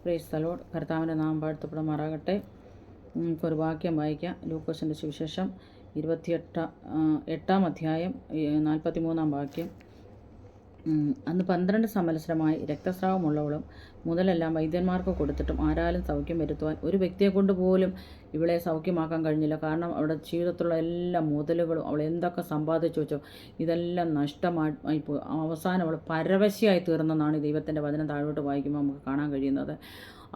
Praise the Lord. കർത്താവിൻ്റെ നാമം വാഴ്ത്തപ്പെടുമാറാകട്ടെ. നമുക്കൊരു വാക്യം വായിക്കാം. ലൂക്കോസിൻ്റെ സുവിശേഷം 28 അധ്യായം 43 വാക്യം. അന്ന് 12 സംവത്സരമായി രക്തസ്രാവമുള്ളവളും മുതലെല്ലാം വൈദ്യന്മാർക്ക് കൊടുത്തിട്ടും ആരാലും സൗഖ്യം വരുത്തുവാൻ ഒരു വ്യക്തിയെ കൊണ്ട് പോലും ഇവളെ സൗഖ്യമാക്കാൻ കഴിഞ്ഞില്ല. കാരണം അവളുടെ ജീവിതത്തിലുള്ള എല്ലാ മുതലുകളും അവൾ എന്തൊക്കെ സമ്പാദിച്ചു വെച്ചോ ഇതെല്ലാം നഷ്ടമായി പോയി. അവസാനം അവൾ പരവശയായി തീർന്നെന്നാണ് ദൈവത്തിൻ്റെ വചനം താഴോട്ട് വായിക്കുമ്പോൾ നമുക്ക് കാണാൻ കഴിയുന്നത്.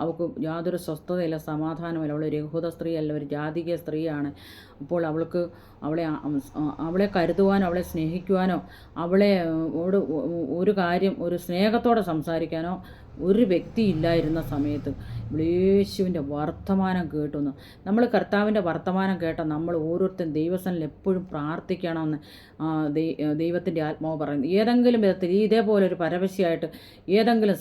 അവൾക്ക് യാതൊരു സ്വസ്ഥതയില്ല, സമാധാനമില്ല. അവൾ ഒരു യഹൂദ സ്ത്രീയല്ല, ഒരു ജാതിക സ്ത്രീയാണ്. അപ്പോൾ അവളെ കരുതുവാനോ അവളെ സ്നേഹിക്കുവാനോ അവളെ ഒരു കാര്യം ഒരു സ്നേഹത്തോടെ സംസാരിക്കാനോ ഒരു വ്യക്തി ഇല്ലായിരുന്ന സമയത്ത് യേശുവിൻ്റെ വർത്തമാനം കേട്ടുന്നു. നമ്മൾ കർത്താവിൻ്റെ വർത്തമാനം കേട്ട നമ്മൾ ഓരോരുത്തരും ദൈവസനിൽ എപ്പോഴും പ്രാർത്ഥിക്കണമെന്ന് ദൈവത്തിൻ്റെ ആത്മാവ് പറയുന്നു. ഏതെങ്കിലും വിധത്തിൽ ഇതേപോലെ ഒരു പരവശയായിട്ട് ഏതെങ്കിലും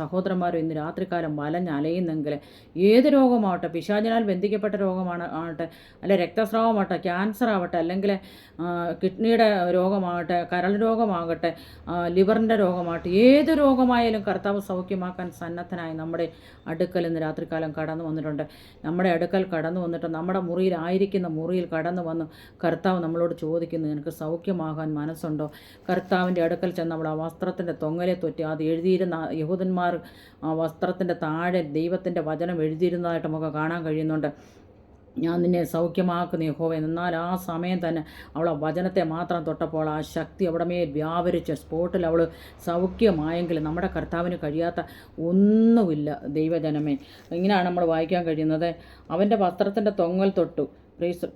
സഹോദരന്മാരോ ഇന്ന് രാത്രികാലം വലഞ്ഞലയുന്നെങ്കിൽ ഏത് രോഗമാവട്ടെ, പിശാചിനാൽ ബന്ധിക്കപ്പെട്ട രോഗമാവട്ടെ, അല്ലെ രക്തസ്രാവമാവട്ടെ, ക്യാൻസർ ആവട്ടെ, അല്ലെങ്കിൽ കിഡ്നിയുടെ രോഗമാകട്ടെ, കരൾ രോഗമാകട്ടെ, ലിവറിൻ്റെ രോഗമാകട്ടെ, ഏത് രോഗമായാലും കർത്താവ് സൗഖ്യമാക്കാൻ സന്നദ്ധനായി നമ്മുടെ അടുക്കൽ ഇന്ന് രാത്രികാലം കടന്നു വന്നിട്ടുണ്ട്. നമ്മുടെ അടുക്കൽ കടന്നു വന്നിട്ട് നമ്മുടെ മുറിയിലായിരിക്കുന്ന മുറിയിൽ കടന്നു വന്ന് കർത്താവ് നമ്മളോട് ചോദിക്കുന്നു, നിനക്ക് സൗഖ്യമാകാൻ മനസ്സുണ്ടോ? കർത്താവിൻ്റെ അടുക്കൽ ചെന്ന് നമ്മൾ ആ വസ്ത്രത്തിൻ്റെ തൊങ്ങലെ തൊറ്റി അത് എഴുതിയിരുന്ന യഹൂദന്മാർ ആ വസ്ത്രത്തിൻ്റെ താഴെ ദൈവത്തിൻ്റെ വചനം എഴുതിയിരുന്നതായിട്ട് നമുക്ക് കാണാൻ കഴിയുന്നുണ്ട്. ഞാൻ നിന്നെ സൗഖ്യമാക്കുന്ന യഹോവ. എന്നാൽ ആ സമയം തന്നെ അവൾ ആ വചനത്തെ മാത്രം തൊട്ടപ്പോൾ ആ ശക്തി അവിടെ മേൽ വ്യാപരിച്ച സ്പോട്ടിൽ അവൾ സൗഖ്യമായെങ്കിൽ നമ്മുടെ കർത്താവിന് കഴിയാത്ത ഒന്നുമില്ല ദൈവജനമേ. ഇങ്ങനെയാണ് നമ്മൾ വായിക്കാൻ കഴിയുന്നത്. അവൻ്റെ വസ്ത്രത്തിൻ്റെ തൊങ്ങൽ തൊട്ടു.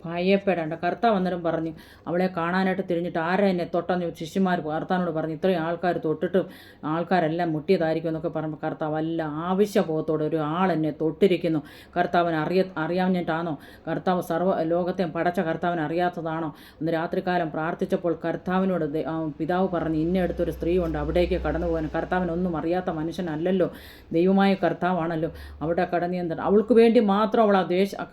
ഭയപ്പെടേണ്ട. കർത്താവ് അന്നേരം പറഞ്ഞു, അവളെ കാണാനായിട്ട് തിരിഞ്ഞിട്ട് ആരെ എന്നെ തൊട്ടെന്ന് ശിഷ്യന്മാർ കർത്താവിനോട് പറഞ്ഞു. ഇത്രയും ആൾക്കാർ തൊട്ടിട്ടും ആൾക്കാരെല്ലാം മുട്ടിയതായിരിക്കും എന്നൊക്കെ പറയുമ്പോൾ കർത്താവ് അല്ല, ആവശ്യബോധത്തോടെ ഒരു ആളെന്നെ തൊട്ടിരിക്കുന്നു. കർത്താവിന് അറിയാഞ്ഞിട്ടാണോ? കർത്താവ് സർവ്വ ലോകത്തെയും പടച്ച കർത്താവിന് അറിയാത്തതാണോ? അന്ന് രാത്രികാലം പ്രാർത്ഥിച്ചപ്പോൾ കർത്താവിനോട് പിതാവ് പറഞ്ഞു, ഇന്നടുത്തൊരു സ്ത്രീ ഉണ്ട്, അവിടേക്ക് കടന്നു പോകാൻ. കർത്താവിനൊന്നും അറിയാത്ത മനുഷ്യനല്ലല്ലോ, ദൈവമായ കർത്താവാണല്ലോ. അവിടെ കടന്നു അവൾക്ക് വേണ്ടി മാത്രം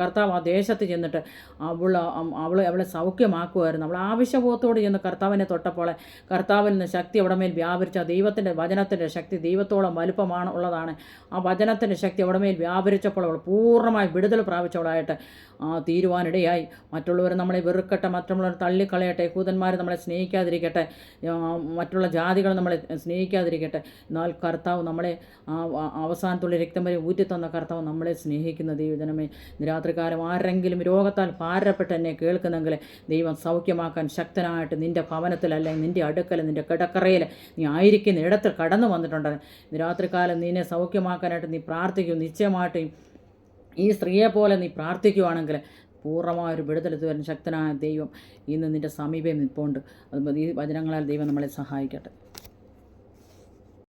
കർത്താവ് ആ ദേശത്ത് ചെന്നിട്ട് അവളെ സൗഖ്യമാക്കുമായിരുന്നു. അവൾ ആവശ്യബോധത്തോട് ചെന്ന് കർത്താവിനെ തൊട്ടപ്പോൾ കർത്താവിൽ നിന്ന് ശക്തി അവിടെ മേൽ വ്യാപരിച്ച ദൈവത്തിൻ്റെ വചനത്തിൻ്റെ ശക്തി ദൈവത്തോളം വലുപ്പമാണ് ഉള്ളതാണ്. ആ വചനത്തിൻ്റെ ശക്തി അവിടെ മേൽ വ്യാപരിച്ചപ്പോൾ അവൾ പൂർണ്ണമായി വിടുതൽ പ്രാപിച്ചവളായിട്ട് തീരുവാനിടയായി. മറ്റുള്ളവർ നമ്മളെ വെറുക്കട്ടെ, മറ്റുള്ളവർ തള്ളിക്കളയട്ടെ, യഹൂദന്മാർ നമ്മളെ സ്നേഹിക്കാതിരിക്കട്ടെ, മറ്റുള്ള ജാതികൾ നമ്മളെ സ്നേഹിക്കാതിരിക്കട്ടെ, എന്നാൽ കർത്താവ് നമ്മളെ അവസാനത്തുള്ള രക്തം വരെ ഊറ്റിത്തന്ന കർത്താവ് നമ്മളെ സ്നേഹിക്കുന്ന ദൈവജനമേ. രാത്രികാലം ആരെങ്കിലും രോഗത്താൽ ഭാരപ്പെട്ട് എന്നെ കേൾക്കുന്നെങ്കിൽ ദൈവം സൗഖ്യമാക്കാൻ ശക്തനായിട്ട് നിൻ്റെ ഭവനത്തിൽ, അല്ലെങ്കിൽ നിൻ്റെ അടുക്കൽ, നിൻ്റെ കിടക്കറയിൽ നീ ആയിരിക്കുന്ന ഇടത്തിൽ കടന്നു വന്നിട്ടുണ്ട്. രാത്രികാലം നിന്നെ സൗഖ്യമാക്കാനായിട്ട് നീ പ്രാർത്ഥിക്കും. നിശ്ചയമായിട്ടും ഈ സ്ത്രീയെ പോലെ നീ പ്രാർത്ഥിക്കുകയാണെങ്കിൽ പൂർണ്ണമായൊരു വിടുതലെത്തു വരുന്ന ശക്തനായ ദൈവം ഇന്ന് നിൻ്റെ സമീപം നിൽപ്പുണ്ട്. ഈ വചനങ്ങളാൽ ദൈവം നമ്മളെ സഹായിക്കട്ടെ.